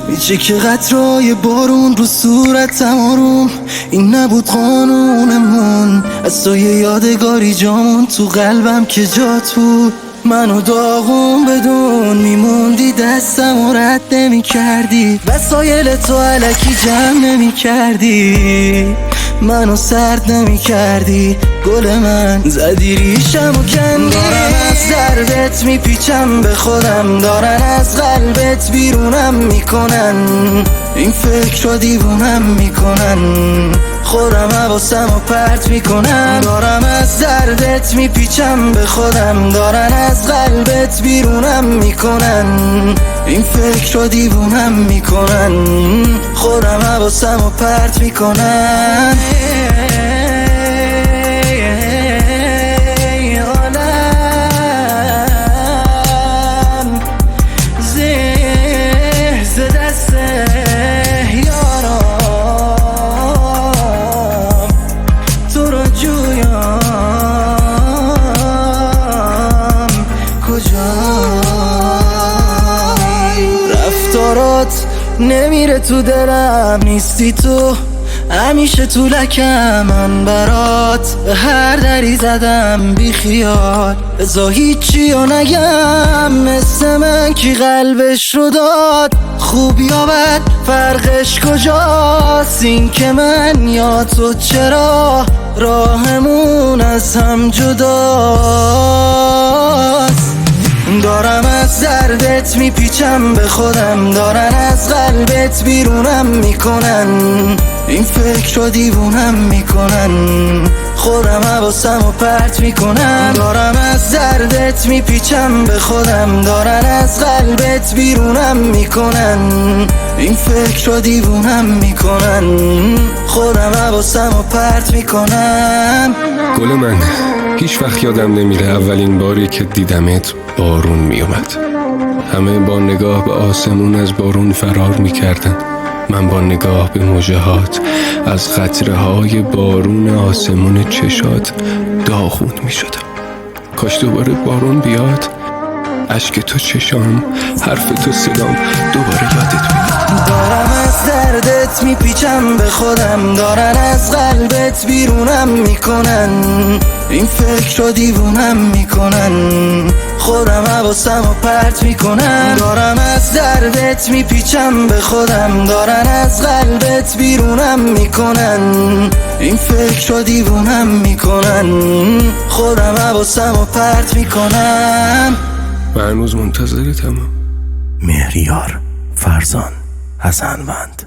میشه که قطرهای بارون رو صورتم آروم. این نبود قانونمون، از تو یه یادگاری جامون تو قلبم که جات بود. منو داغون بدون میموندی، دستم و رد نمی کردی، وسایل تو علکی جمع نمی کردی، منو سرد نمی کردی. گل من زدی ریشم و کندی. دارن از دردت میپیچم به خودم، دارن از قلبت بیرونم میکنن، این فکر رو دیوونم میکنن، خودم حواسم و پرت میکنم. دارم از دردت میپیچم به خودم، دارن از قلبت بیرونم میکنن، این فکر رو دیوونم میکنن، خودم حواسم و پرت میکنن. رفتارات نمیره تو دلم، نیستی تو همیشه تو لکم. من برات به هر دری زدم بی خیال، بذار هیچی رو نگم. مثل من کی قلبش رو داد، خوب یا بد فرقش کجاست؟ این که من یا تو، چرا راهمون از هم جداست؟ دارم از دردت میپیچم به خودم، دارن از قلبت بیرونم میکنن، این فکر رو دیوونم میکنن، خودم حواسم و پرت میکنم. دارم از دردت میپیچم به خودم، دارن از قلبت بیرونم میکنن، این فکر رو دیوونم میکنن، خودم حواسم و پرت میکنم. گل من هیچ وقت یادم نمیره اولین باری که دیدمت بارون میومد. همه با نگاه به آسمون از بارون فرار میکردن، من با نگاه به موجهات از قطره های بارون آسمون چشات داغون میشدم. کاش دوباره بارون بیاد، اشک تو چشام، حرف تو صدام، دوباره یادت بیاد. دارم از دردت میپیچم به خودم، دارن از قلبت بیرونم میکنن، این فکر رو دیوونم میکنن، خودم حواسم و پرت میکنم. دارم از دردت میپیچم به خودم، دارن از قلبت بیرونم میکنن، این فکر رو دیوونم میکنن، خودم حواسم و پرت میکنم. من هنوز منتظرتم. مهریار فرزان حسنوند.